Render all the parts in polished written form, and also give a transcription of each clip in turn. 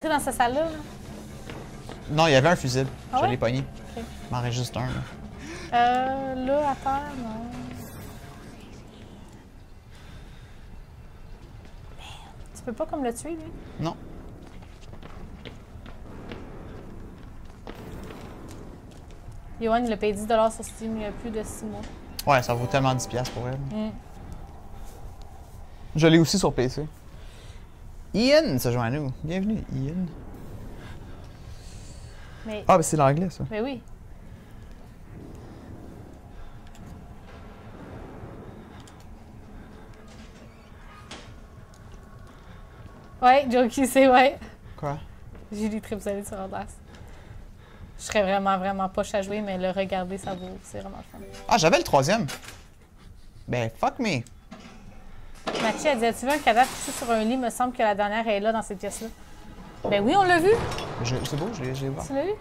T'es dans cette salle-là, là? Non, il y avait un fusible. Ah Je ouais? l'ai pogné. Ok. Il m'en reste juste un. Là. Là, à terre, non. Tu peux pas comme le tuer, lui? Non. Yoann, il a payé 10 $ sur Steam il y a plus de 6 mois. Ouais, ça vaut tellement 10$ pour elle. Mm. Je l'ai aussi sur PC. Ian se joint à nous. Bienvenue, Ian. Mais, Ah, ben c'est l'anglais, ça. mais oui. Ouais, Jokey, c'est ouais. Quoi? J'ai des trips solides sur Outlast. Je serais vraiment, vraiment poche à jouer, mais le regarder, ça vaut. C'est vraiment le fun. Ah, j'avais le troisième. Ben, fuck me. Mathieu, elle dit: as-tu vu un cadavre couché sur un lit? Il me semble que la dernière est là dans cette pièce-là. Ben oui, on l'a vu. C'est beau, je l'ai vu. Tu l'as vu?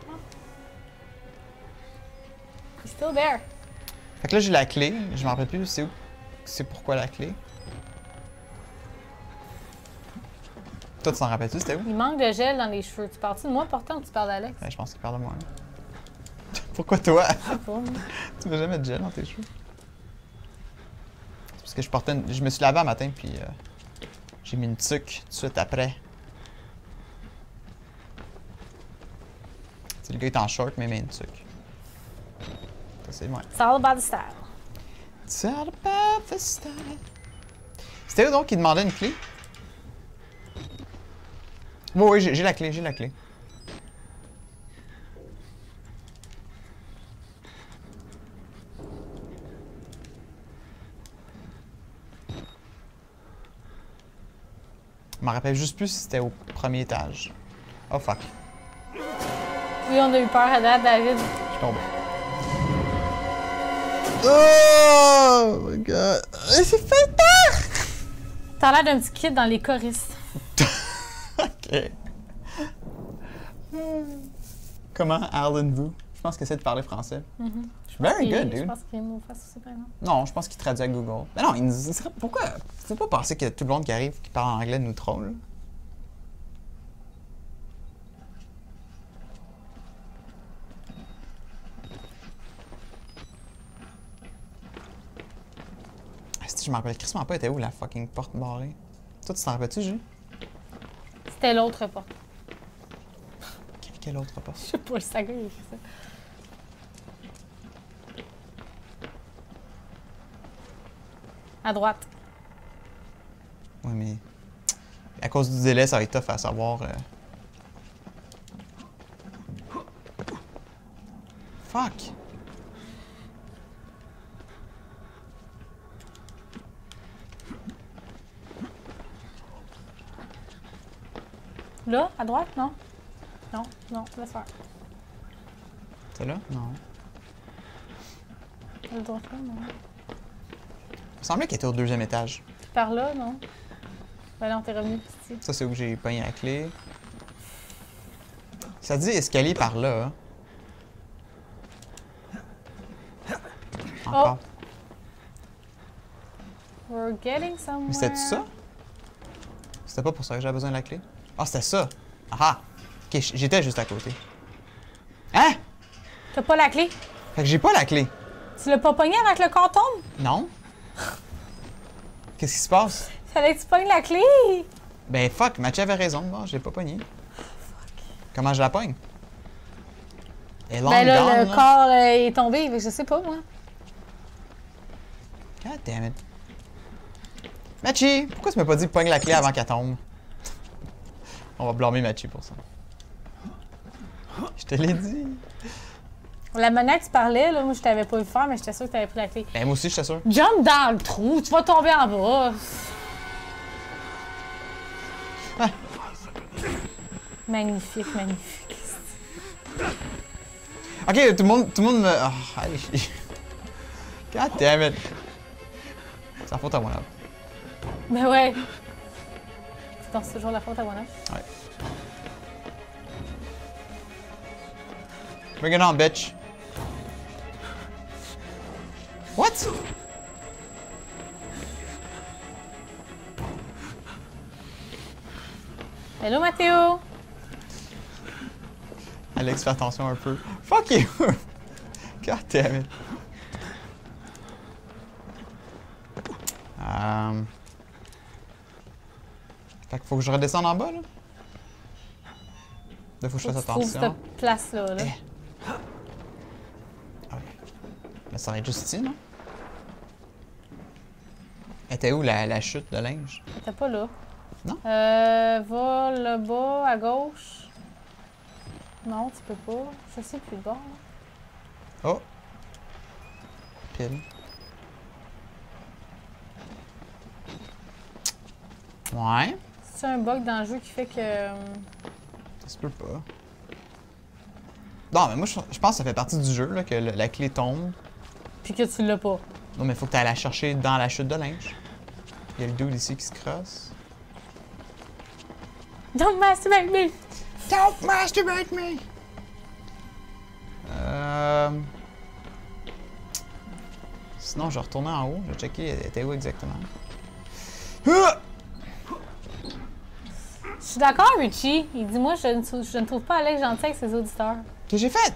He's still there. Fait que là, j'ai la clé. Je m'en rappelle plus c'est où. C'est pourquoi la clé. Toi, tu t'en rappelles-tu, c'était où? Il manque de gel dans les cheveux. Tu parles-tu de moi pourtant ou tu parles d'Alex? Ben, je pense qu'il parle de moi. Hein. Pourquoi toi? Je sais pas. moi. Tu veux jamais de gel dans tes cheveux? C'est parce que je portais je me suis lavé un matin, puis j'ai mis une tuque tout de suite après. C'est le gars qui est en short, mais il met une tuque. Ça, c'est moi. It's all about the style. It's all about the style. C'était eux donc qui demandaient une clé? Oui, j'ai la clé, j'ai la clé. Je me rappelle juste plus si c'était au premier étage. Oh fuck. Oui, on a eu peur à date, David. Je suis tombé. Oh my god. C'est fait tard! T'as l'air d'un petit kid dans les choristes. Ok. Comment allez-vous? Je pense qu'il essaie de parler français. Je suis very good, Je dude. pense qu'il nous fasse aussi, par exemple. Non, je pense qu'il traduit à Google. Mais non, pourquoi? Faut pas penser que tout le monde qui arrive, qui parle anglais, nous troll. Je m'en rappelle crissement pas, était où la fucking porte barrée? Toi, tu t'en rappelles-tu, Jules? C'était l'autre porte. Quelle autre porte? Je sais pas, le saga, il a fait ça. À droite. Ouais, mais... À cause du délai, ça va être tough à savoir... Fuck! Là, à droite, non? Non, non, laisse faire. C'est là? Non. À droite, là, non. Il me semblait qu'il était au deuxième étage. Puis par là, non? Ben non, t'es revenu petit. Ça, c'est où j'ai pogné la clé. Ça dit escalier par là. Hein? Encore. We're getting somewhere. Mais c'était ça? C'était pas pour ça que j'avais besoin de la clé? Ah, c'était ça! Ah! Ok, j'étais juste à côté. Hein? T'as pas la clé? Fait que j'ai pas la clé. Tu l'as pas pogné avant que le corps tombe? Non? Qu'est-ce qui se passe? Fallait que tu pognes la clé! Ben fuck, Mathieu avait raison, moi, je l'ai pas pogné. Comment je la pogne? Elle est long Ben là, gone, le là. corps est tombé, mais je sais pas, moi. God damn it. Mathieu, pourquoi tu m'as pas dit pogne la clé avant qu'elle tombe? On va blâmer Mathieu pour ça. Je te l'ai dit. La manière que tu parlais, là, moi, je t'avais pas vu faire, mais j'étais sûre que t'avais pris la clé. Ben moi aussi, j'étais sûr. Jump dans le trou, tu vas tomber en bas. Ah. Magnifique, magnifique. Ok, tout le monde me... Oh, allez, God damn it. C'est la faute à moi, là. Ben ouais. C'est toujours la faute à moi, là. Ouais. Bring it on, bitch. What? Hello, Mathéo. Alex, fais attention un peu. Fuck you! God damn it. Fait qu'il faut que je redescende en bas, là. Là, faut que je fasse Trouve attention. cette place-là. Là. Ah ouais. Mais ça va être juste ici, non? Elle était où, la chute de linge? T'es pas là. Non? Va là-bas, à gauche. Non, tu peux pas. Je sais plus de bord. Oh! Pile. Ouais. C'est un bug dans le jeu qui fait que. Ça se peut pas. Non, mais moi, je pense que ça fait partie du jeu, là, que la clé tombe. Puis que tu l'as pas. Non, mais faut que tu ailles la chercher dans la chute de linge. Il y a le dude ici qui se crosse. Don't masturbate me! Don't masturbate me! Sinon, je vais retourner en haut. Je vais checker, elle était où exactement. Ah! Je suis d'accord, Richie. Il dit moi, je ne trouve pas Alex gentil avec ses auditeurs. Qu'est-ce que j'ai fait?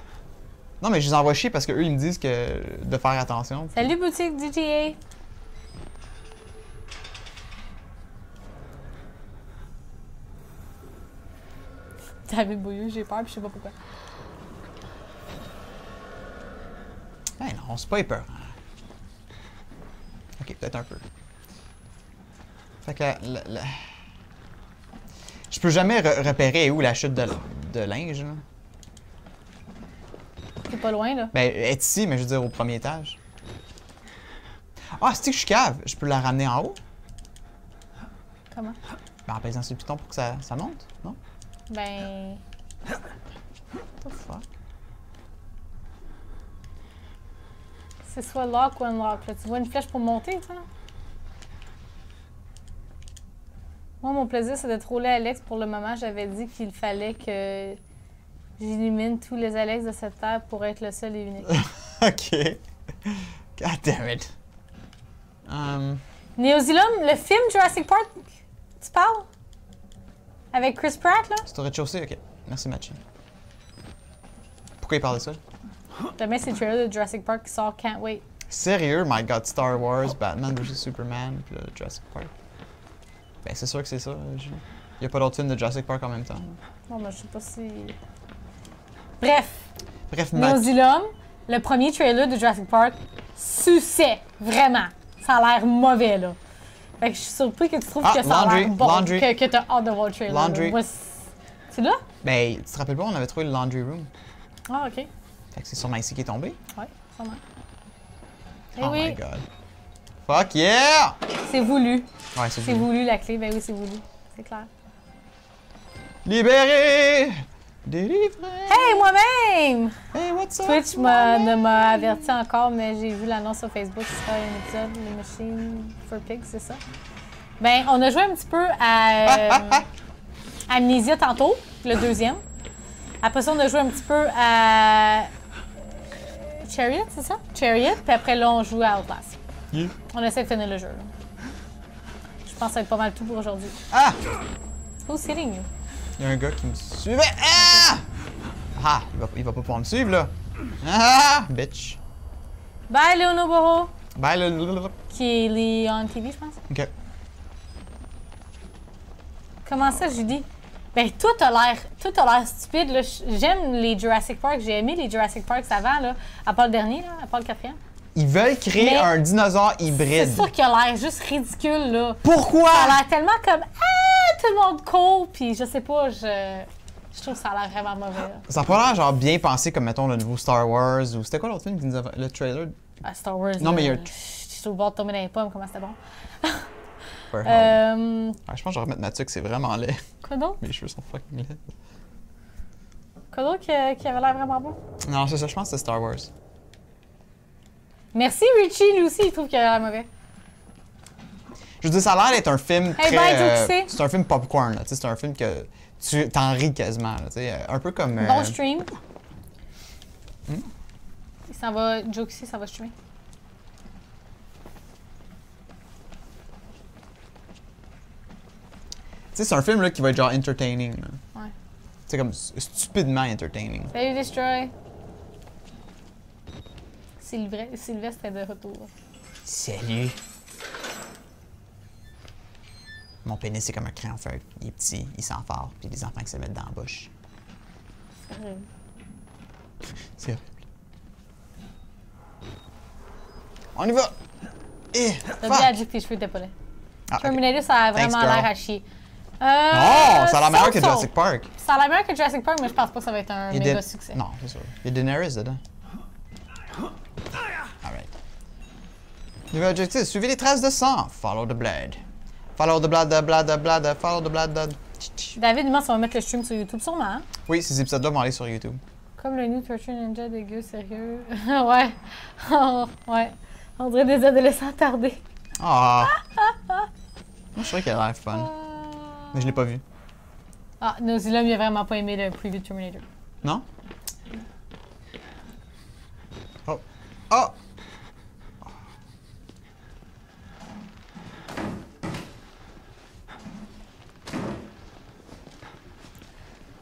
Non, mais je les envoie chier parce qu'eux, ils me disent que de faire attention. Salut, boutique DGA. David Bouilleux, j'ai peur, puis je sais pas pourquoi. Ben non, c'est pas peur. Ok, peut-être un peu. Fait que je peux jamais repérer où la chute de linge, là. T'es pas loin, là. Ben, elle est ici, mais je veux dire au premier étage. Ah, c'est que je suis cave. Je peux la ramener en haut? Comment? Ben, en pesant sur le piton pour que ça monte, non? Ben. What the fuck? C'est soit lock ou unlock, là. Tu vois une flèche pour monter, toi? Moi, mon plaisir, c'est de troller Alex. Pour le moment, j'avais dit qu'il fallait que j'élimine tous les Alex de cette terre pour être le seul et unique. Ok. God damn it. Néosilum, le film Jurassic Park, tu parles? Avec Chris Pratt, là? C'est au rez-de-chaussée? Ok. Merci, Mathieu. Pourquoi il parle de ça? Demain, c'est le trailer de Jurassic Park qui sort Can't Wait. Sérieux? My God, Star Wars, Batman vs Superman, puis là, Jurassic Park. Ben, c'est sûr que c'est ça. Il n'y a pas d'autres films de Jurassic Park en même temps. Bon, ben, je sais pas si. Bref, Bref, Mathieu. Néosilum, le premier trailer de Jurassic Park, suçait. Vraiment. Ça a l'air mauvais, là. Fait que je suis surpris que tu trouves que ça a l'air bon. Laundry. Que t'as hâte de voir le trailer. Laundry. Moi, c'est là? Ben, tu te rappelles pas, on avait trouvé le laundry room. Ah, OK. Fait que c'est sûrement ici qui est tombé. Ouais, sûrement. Eh Oh oui, my God. Fuck yeah! c'est voulu. Ouais, c'est C'est voulu. voulu, la clé. Ben oui, c'est voulu. C'est clair. Libéré! Délivré! Hey, moi-même! Hey, what's up? Twitch ne m'a averti encore, mais j'ai vu l'annonce sur Facebook. Ce sera un épisode de Machine for Pigs, c'est ça? Ben, on a joué un petit peu à Amnesia tantôt, le deuxième. Après ça, on a joué un petit peu à Chariot, c'est ça? Chariot, puis après là, on joue à Outlast. Yeah. On essaie de finir le jeu. Là. Je pense que ça va être pas mal tout pour aujourd'hui. Ah! Who's hitting you? Il y a un gars qui me suivait. Ah! Ah! Il va pas pouvoir me suivre, là. Ah! Bitch. Bye, Léonoboro! Bye, le... Qui est Leon TV, je pense. OK. Comment ça, Judy? Ben, tout a l'air stupide. Là. J'aime les Jurassic Park. J'ai aimé les Jurassic Park avant, là. À part le dernier, là. À part le quatrième. Ils veulent créer Mais un dinosaure C'est hybride. ça qui a l'air juste ridicule, là. Pourquoi? Ça a l'air tellement comme ah, tout le monde court, puis je sais pas, je trouve que ça a l'air vraiment mauvais. Là. Ça a pas l'air genre bien pensé comme mettons le nouveau Star Wars ou c'était quoi l'autre film qui nous a... le trailer? Ah, Star Wars. Non, mais il y a- Je suis au bord de tomber dans les pommes, comment c'était bon. Ouais, Euh, je pense que je vais remettre ma tuque, c'est vraiment laid. quoi d'autre? Mes cheveux sont fucking laids. Quoi d'autre qui avait l'air vraiment bon? Non, c'est ça, je pense que c'est Star Wars. Merci Richie, lui aussi, il trouve qu'il a l'air mauvais. Je veux dire, ça a l'air d'être un film Hey, très... bye, Joe, qui c'est? c'est un film popcorn, là, tu sais, c'est un film que tu t'en ris quasiment, là, tu sais, un peu comme... Bon stream. Il s'en va, Jokesy, ça va streamer. Tu sais, c'est un film là, qui va être genre entertaining. Là. Ouais. C'est comme stupidement entertaining. Salut Destroy! Sylvestre est de retour. Salut! Mon pénis, c'est comme un crayon feuille. Il est petit, il sent fort, puis les enfants qui se mettent dans la bouche. C'est horrible. C'est horrible. On y va! Eh! T'as bien dit que tes cheveux étaient pas là. Ah, Terminator, ça a Thanks, vraiment girl. l'air à chier. Non! Ça a l'air meilleur que so-so. Jurassic Park. Ça a l'air meilleur que Jurassic Park, mais je pense pas que ça va être un méga succès. Non, c'est sûr. Il y a Daenerys dedans. Alright. Nouvel objectif, suivez les traces de sang. Follow the blood. Follow the blood, follow the blood. David demande si on va mettre le stream sur YouTube, sûrement. Hein? Oui, ces épisodes-là vont aller sur YouTube. Comme le New Torture Ninja dégueu, sérieux. Ouais. Oh, ouais. On dirait des adolescents tardés. Ah! Moi, je trouvais qu'elle a l'air fun. Mais je l'ai pas vu. Ah, Nozilum, il a vraiment pas aimé le preview de Terminator. Non? Oh! Oh!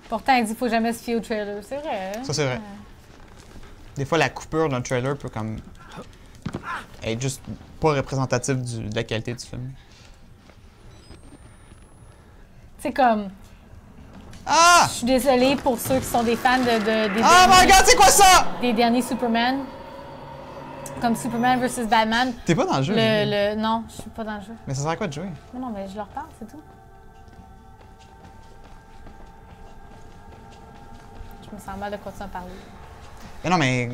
Pourtant, il dit qu'il faut jamais se fier au trailer. C'est vrai. Hein? Ça, c'est vrai. Des fois, la coupure d'un trailer peut comme être juste pas représentative de la qualité du film. C'est comme. Ah! Je suis désolée pour ceux qui sont des fans des, Oh my god, c'est quoi ça? des derniers Superman. Comme Superman vs Batman. T'es pas dans le jeu? Julie. Non, je suis pas dans le jeu. Mais ça sert à quoi de jouer? Non, mais je leur parle, c'est tout. Je me sens mal de continuer à parler. Mais non, mais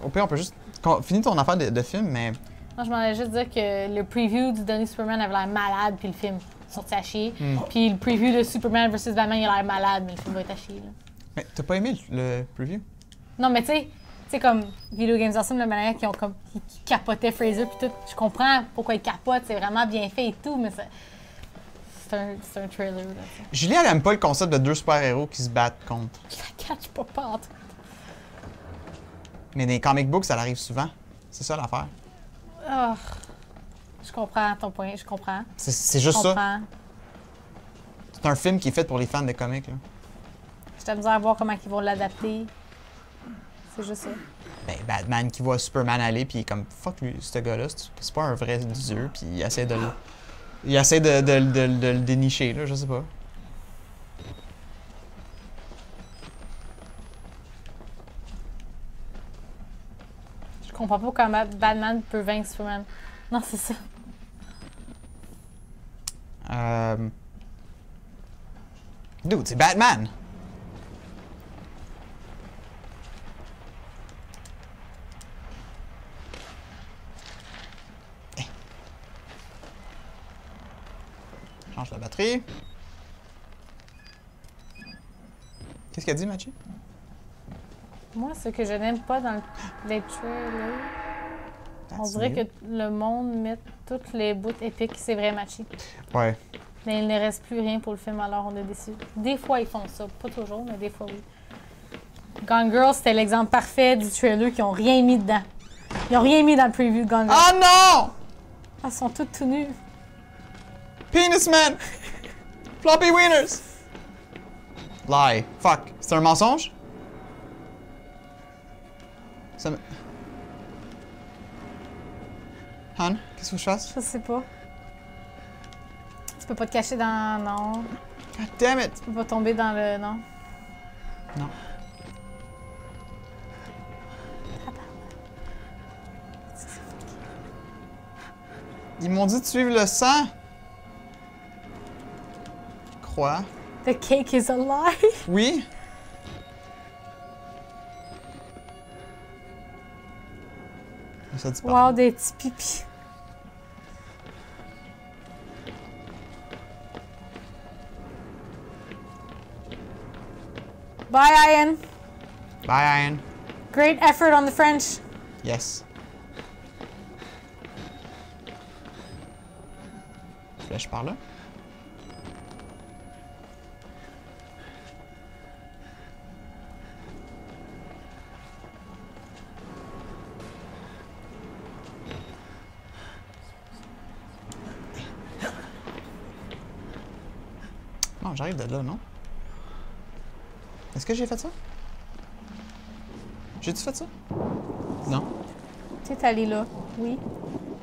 au pire, on peut juste. Finis ton affaire de film, mais. Non, je m'en allais juste dire que le preview du dernier Superman avait l'air malade, puis le film sorti à chier. Puis le preview de Superman vs Batman, il a l'air malade, mais le film va être à chier. Là. Mais t'as pas aimé le preview? Non, mais tu sais, comme Video Games Awesome, la manière qui capotaient Fraser, puis tout. Je comprends pourquoi ils capotent, c'est vraiment bien fait et tout, mais c'est un trailer. Là, Julie, elle aime pas le concept de deux super-héros qui se battent contre. je la catch pas en tout. Mais dans les comic books, ça arrive souvent. C'est ça l'affaire. Oh, je comprends ton point, je comprends. C'est juste ça. comprends. C'est un film qui est fait pour les fans de comics. Là. J'ai de la misère à voir comment ils vont l'adapter. C'est juste ça. Ben, Batman qui voit Superman aller, puis il est comme fuck lui, ce gars-là, c'est pas un vrai dieu, puis il essaie de le. Il essaie de le dénicher, là, je sais pas. Je comprends pas comment Batman peut vaincre Superman. Non, c'est ça. Dude, c'est Batman! Eh. Change la batterie. Qu'est-ce qu'elle dit, Mathieu? Moi, ce que je n'aime pas dans les trailers, on dirait que le monde met tous les bouts épiques, c'est vrai, Machi. Ouais. Mais il ne reste plus rien pour le film, alors on est déçu. Des fois, ils font ça. Pas toujours, mais des fois, oui. Gone Girl, c'était l'exemple parfait du trailer qu'ils n'ont rien mis dedans. Ils n'ont rien mis dans le preview de Gone Girl. Oh non! Elles sont toutes tout nues. Penis Man! Floppy wieners! Lie. Fuck. C'est un mensonge? Ça me... Han, qu'est-ce que je fasse? Je sais pas. Tu peux pas te cacher dans... Non. God damn it! Tu peux pas tomber dans le... Non. Non. Ils m'ont dit de suivre le sang. Croix. The cake is a lie. Oui. Ça dit pas. Wow, des petits pipis. Bye, Ian. Bye, Ian. Great effort on the French. Yes. Flèche par là. Non, j'arrive de là, non? Est-ce que j'ai fait ça? J'ai-tu fait ça? Non. T'es allé là, oui.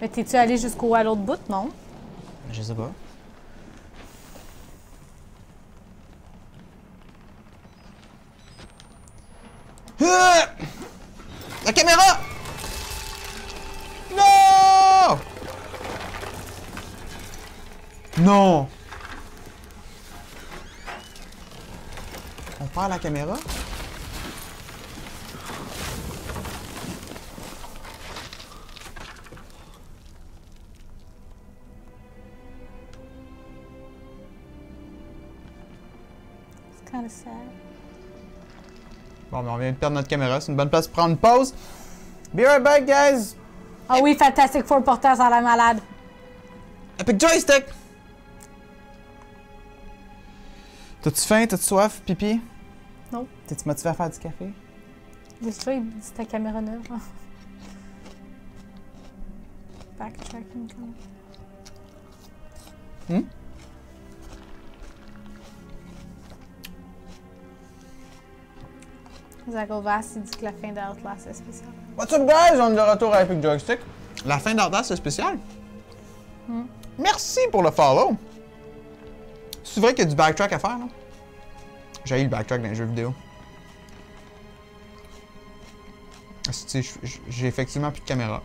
Mais t'es-tu allé à l'autre bout? Non. Je sais pas. La caméra! Non! Non! On perd la caméra? C'est kind of sad. Bon, mais on vient de perdre notre caméra. C'est une bonne place pour prendre une pause. Be right back, guys! Ah oui, Fantastic Four porteur à la malade. Epic Joystick! T'as-tu faim? T'as-tu soif? Pipi? Non. T'es-tu motivé à faire du café? Déjà, il dit ta caméra neuve. Backtracking. Zach Ovas, il dit que la fin d'Outlast est spéciale. What's up, guys? On est de retour à Epic Joystick. La fin d'Outlast est spéciale? Merci pour le follow! C'est vrai qu'il y a du backtrack à faire, là? J'ai eu le backtrack dans les jeux vidéo. J'ai effectivement plus de caméra.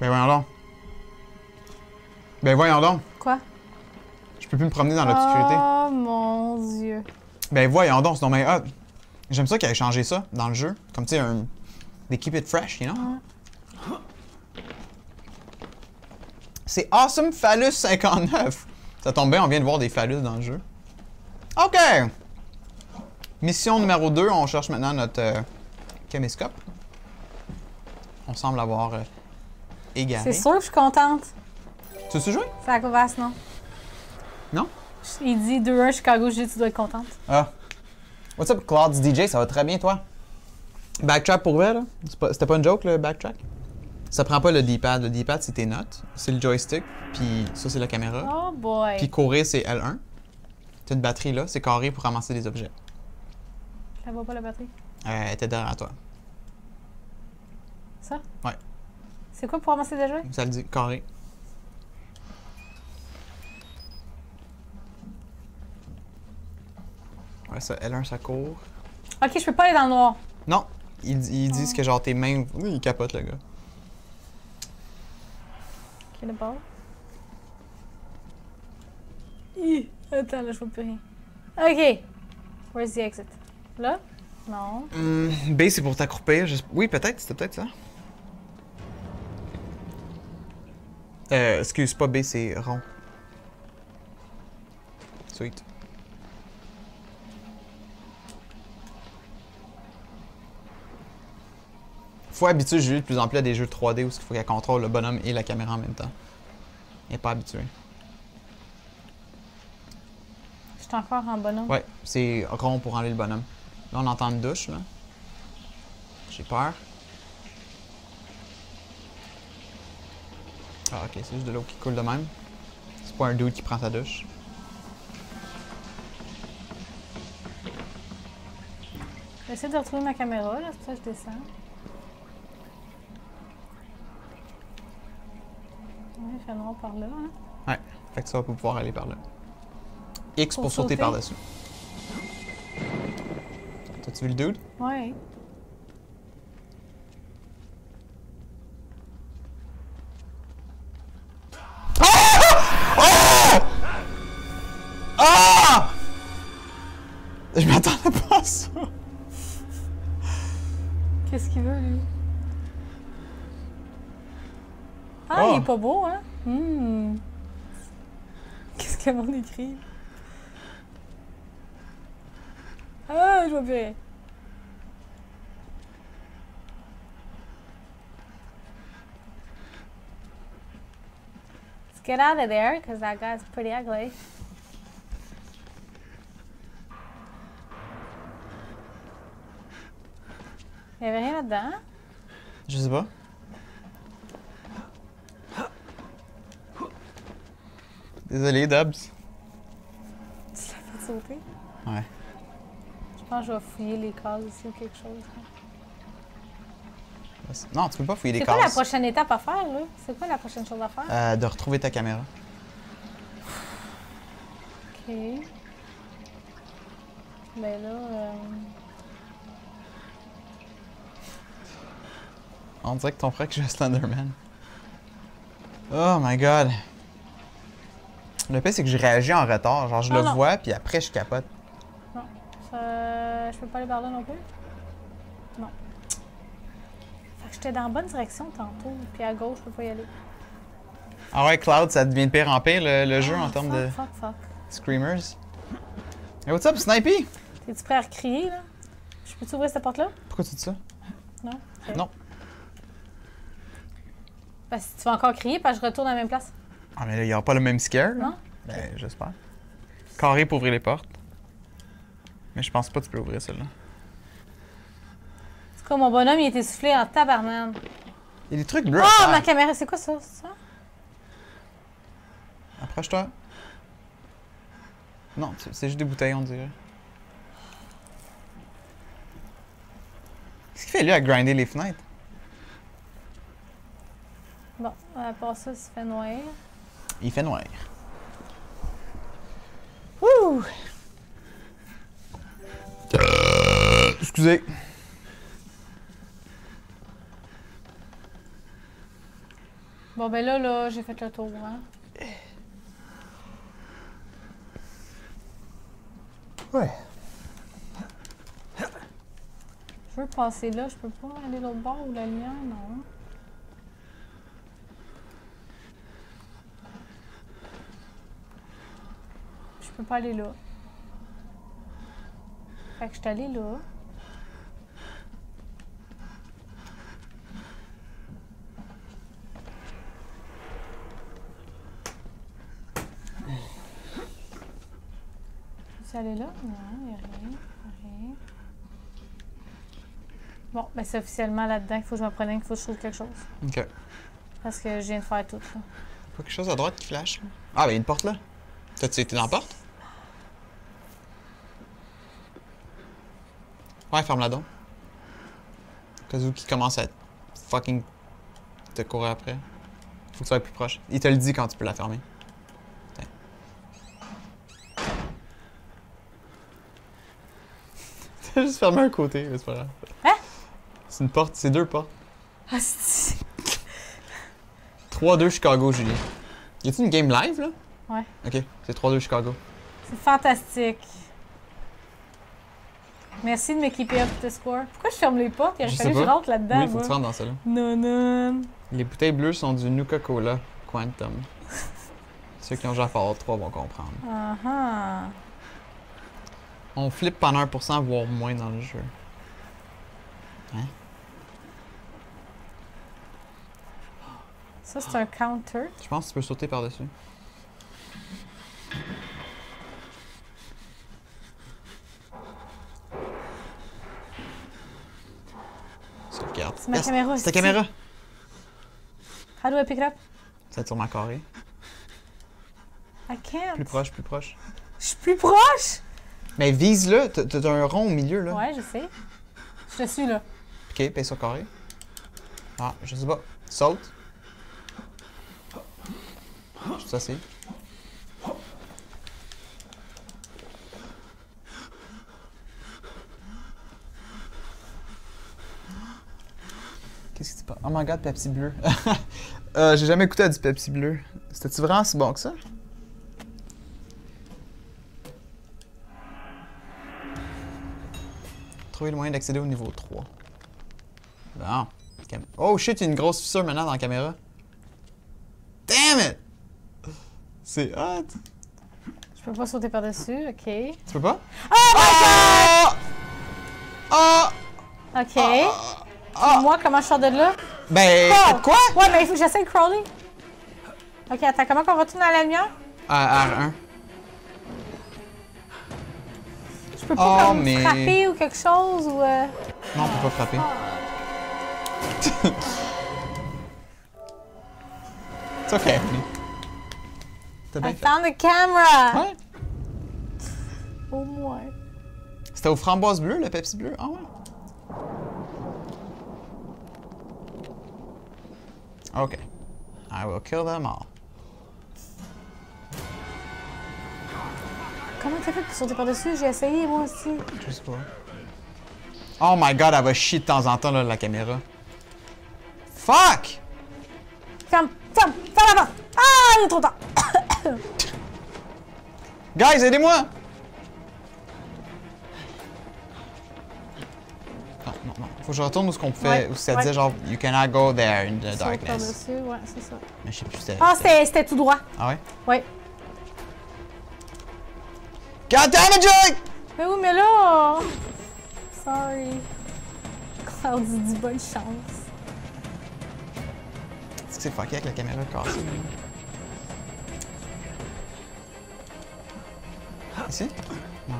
Ben voyons donc. Ben voyons donc. Quoi? Je peux plus me promener dans l'obscurité. Oh mon Dieu. Ben voyons donc, c'est non mais hot. J'aime ça qu'il ait changé ça dans le jeu. Comme tu sais, they keep it fresh, you know? C'est Awesome Phallus 59. Ça tombe bien, on vient de voir des phallus dans le jeu. OK! Mission numéro 2, on cherche maintenant notre caméscope. On semble avoir égaré. C'est sûr que je suis contente. Tu veux jouer? Zach Ovas, non? Non? Il dit 2-1 Chicago, je dis tu dois être contente. Ah. What's up, Claude DJ? Ça va très bien, toi? Backtrack pour vrai, là? C'était pas une joke, le backtrack? Ça prend pas le D-pad. Le D-pad, c'est tes notes. C'est le joystick, puis ça, c'est la caméra. Oh boy. Puis courir, c'est L1. T'as une batterie là, c'est carré pour ramasser des objets. Je la vois pas la batterie. Elle était derrière toi. Ça? Ouais. C'est quoi pour ramasser des jeux? Ça le dit, carré. Ouais, ça, L1, ça court. Ok, je peux pas aller dans le noir. Non, ils disent que genre tes mains... Oui, il capote, le gars. Ok, le bord. Attends, là, je vois plus rien. Ok. Where's the exit? Là? Non. B, c'est pour t'accroupir. Oui, peut-être, c'était peut-être ça. Excuse, pas B, c'est rond. Sweet. Faut habituer Julie de plus en plus à des jeux 3D où il faut qu'elle contrôle le bonhomme et la caméra en même temps. Elle n'est pas habituée. Je suis encore en bonhomme. Ouais, c'est rond pour enlever le bonhomme. Là, on entend une douche, là. J'ai peur. Ah, ok, c'est juste de l'eau qui coule de même. C'est pas un dude qui prend sa douche. J'essaie de retrouver ma caméra, là, c'est pour ça que je descends. Ouais, il fait noir par là, hein. Ouais, fait que ça va pouvoir aller par là. X pour, Pour sauter sauter. par-dessus. T'as-tu vu le dude? Ouais. Ah! Je m'attendais pas à ça. Qu'est-ce qu'il veut, lui? Ah, Oh. il est pas beau, hein? Qu'est-ce que mon écrit? Ah, je vois plus rien. Let's get out of there, because that guy's pretty ugly. Il y avait rien là-dedans? Je sais pas. Désolé, Dubs. Tu l'as fait sauter. Ouais. Je pense que je vais fouiller les cases ici ou quelque chose. Non, tu peux pas fouiller les C'est cases. quoi la prochaine étape à faire, là? C'est quoi la prochaine chose à faire? De retrouver ta caméra. OK. Ben là... On dirait que ton frère que je suis Slenderman. Oh my god. Le pire, c'est que je réagis en retard. Genre, je le vois, puis après, je capote. Non. Je peux pas aller par là non plus? Non. Fait que j'étais dans la bonne direction tantôt, puis à gauche, je peux pas y aller. Ah ouais, Cloud, ça devient de pire en pire, le jeu, en termes de Fuck. screamers. Hey, what's up, Snipey? T'es-tu prêt à recrier, là? Je peux-tu ouvrir cette porte-là? Pourquoi tu dis ça? Non? Okay. Non. Parce que tu vas encore crier, parce que je retourne à la même place. Ah, mais là, il n'y aura pas le même scare, là. Non? Ben, j'espère. Carré pour ouvrir les portes. Mais je pense pas que tu peux ouvrir celle-là. C'est comme mon bonhomme, il était soufflé en tabarnane. Il y a des trucs bleus. Oh, ma caméra, c'est quoi ça? Ça? Approche-toi. Non, c'est juste des bouteilles, on dirait. Qu'est-ce qu'il fait, lui, à grinder les fenêtres? Bon, à part ça, il se fait noir. Il fait noir. Ouh! Excusez. Bon, ben là, j'ai fait le tour, hein. Ouais. Je veux passer là, je peux pas aller l'autre bord ou la lumière, non. Je peux pas aller là. Fait que je suis allée là. Je suis allée là? Non, il n'y a rien. Bon, ben c'est officiellement là-dedans qu'il faut que je me prenne, qu'il faut que je trouve quelque chose. OK. Parce que je viens de faire tout, là. Pas quelque chose à droite qui flash? Ah, ben il y a une porte là. T'as-tu été dans la porte? Ouais, ferme-la donc. Cas où qui commence à fucking te courir après. Faut que tu sois plus proche. Il te le dit quand tu peux la fermer. Putain. T'as juste fermé un côté, mais c'est pas grave. Hein? C'est une porte, c'est deux portes. Ah, c'est... 3-2 Chicago, Julie. Y a-t-il une game live, là? Ouais. Ok, c'est 3-2 Chicago. C'est fantastique. Merci de me keeper up the score. Pourquoi je ferme les portes? Il aurait fallu que je rentre là-dedans. Oui, faut que tu rentres dans celle-là. Non. Les bouteilles bleues sont du Nuka-Cola Quantum. Ceux qui ont joué à Fallout 3 vont comprendre. On flippe pendant 1%, voire moins dans le jeu. Hein? Ça, c'est un counter. Je pense que tu peux sauter par-dessus. Sauvegarde. C'est ma caméra aussi. C'est ta caméra? How do I pick it up? C'est sur ma carré. I can't. Plus proche, plus proche. Je suis plus proche! Mais vise-le, t'as un rond au milieu, là. Ouais, je sais. Je te suis, là. Ok, paye sur carré. Ah, je sais pas. Saute. Je suis assis. Qu'est-ce que tu penses? Oh my god, Pepsi bleu. J'ai jamais goûté à du Pepsi bleu. C'était-tu vraiment si bon que ça? Trouver le moyen d'accéder au niveau 3. Bon. Oh shit, il y a une grosse fissure maintenant dans la caméra. Damn it! C'est hot! Je peux pas sauter par-dessus, ok. Tu peux pas? Oh my Ah! god! Ok. Puis moi, comment je sors de là? Ben, faites quoi? Ouais, mais il faut que j'essaie de crawler. Ok, attends, comment qu'on retourne à la lumière? R1. Je peux pas comme mais... frapper ou quelque chose ou... Non, on peut pas frapper. C'est ok. T'as I bien fait. found the camera! Ouais? Au moins. C'était aux framboises bleues, le Pepsi bleu? Ah ouais? OK. I will kill them all. Comment t'as fait pour sauter par-dessus? J'ai essayé, moi aussi. Je sais pas. Oh my god, elle va chier de temps en temps, là, la caméra. Fuck! Ferme la porte! Ah, il est trop tard! Guys, aidez-moi! Non. Faut que je retourne où ce qu'on pouvait, Ouais, où ça ouais. disait genre, you cannot go there in the Saute darkness. par-dessus, ouais, c'est ça. Mais je sais plus c'était. Ah, c'était tout droit. Ah ouais? Ouais. God damn it, Joey! Mais oui, mais là... Sorry. Claudie dit bonne chance. Est-ce que c'est fucké avec la caméra cassée? Ici? Non.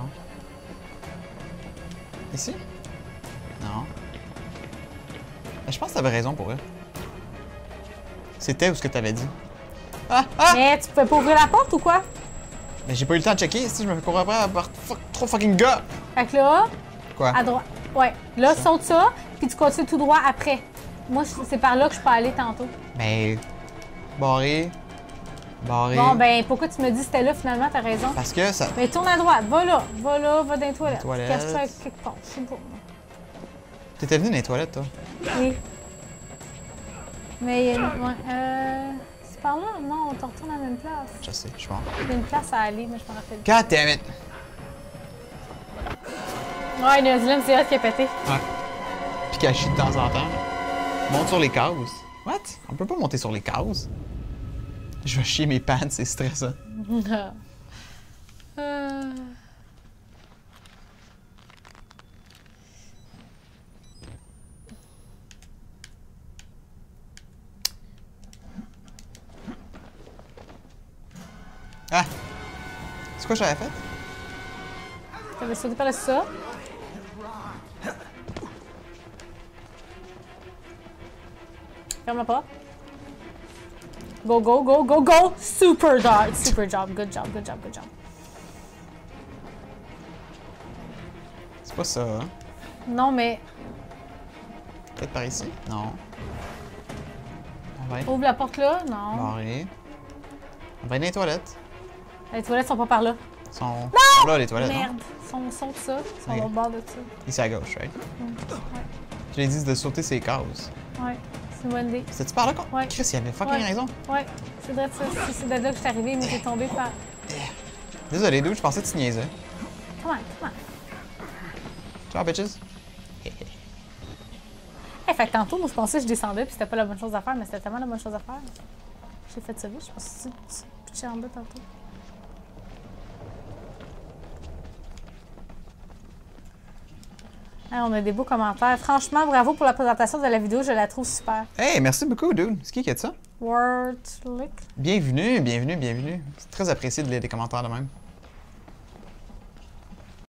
Ici? Non. Mais je pense que t'avais raison pour eux. C'était où ce que t'avais dit. Ah! Mais tu pouvais pas ouvrir la porte ou quoi? Mais j'ai pas eu le temps de checker. Si je me fais courir après par trop fucking gars! Fait que là, Quoi? à droite. Ouais. Là, saute ça, puis tu continues tout droit après. Moi, c'est par là que je peux aller tantôt. Mais. Barré. Bon, ben, pourquoi tu me dis que c'était là finalement? T'as raison. Parce que ça. Mais tourne à droite, va là, va dans les toilettes. toilettes. Cache-toi quelque part, je sais pas. T'étais venu dans les toilettes, toi? Oui. Mais il y a une... Ouais, c'est par là? Non, on te retourne à la même place. Je sais, je pense. Il y a une place à aller, mais je me rappelle. God damn it! Ouais, New Zealand, c'est elle qui a pété. Ouais. Puis qu'elle chie de temps en temps. Monte sur les cases. What? On peut pas monter sur les cases. Je vais chier mes pants, c'est stressant. Ah! C'est quoi que j'avais fait? T'avais sauté par-dessus ça. Ferme la porte. Go, go, go, go, go! Super dog! Super job, good job, good job, good job. C'est pas ça, hein? Non, mais Peut-être par ici? Non. On va ouvre la porte là. Non. barré. On va aller dans les toilettes. Les toilettes sont pas par là. Ils sont là, les toilettes. Non? Merde. Ils sont de ça. Ils sont Ok. au bord de ça. Ici à gauche, right? Ouais. Je l'ai dit de sauter ces cases. Ouais. C'est une bonne idée. C'était-tu par là qu'on. Ouais. Chris, il avait fucking Ouais. raison. Ouais. C'est vrai ça. Si c'est de là que je suis arrivée, mais j'ai tombé par. Désolé, dude, je pensais que tu niaisais. Come on. Ciao, bitches. Hey, fait que tantôt, moi, je pensais que je descendais puis c'était pas la bonne chose à faire, mais c'était tellement la bonne chose à faire. J'ai fait ça vite, je pensais que tu pitchais en bas tantôt. Hey, on a des beaux commentaires. Franchement, bravo pour la présentation de la vidéo, je la trouve super. Hey, merci beaucoup, dude. C'est qui a dit ça? Wordlick. Bienvenue. C'est très apprécié de lire des commentaires de même.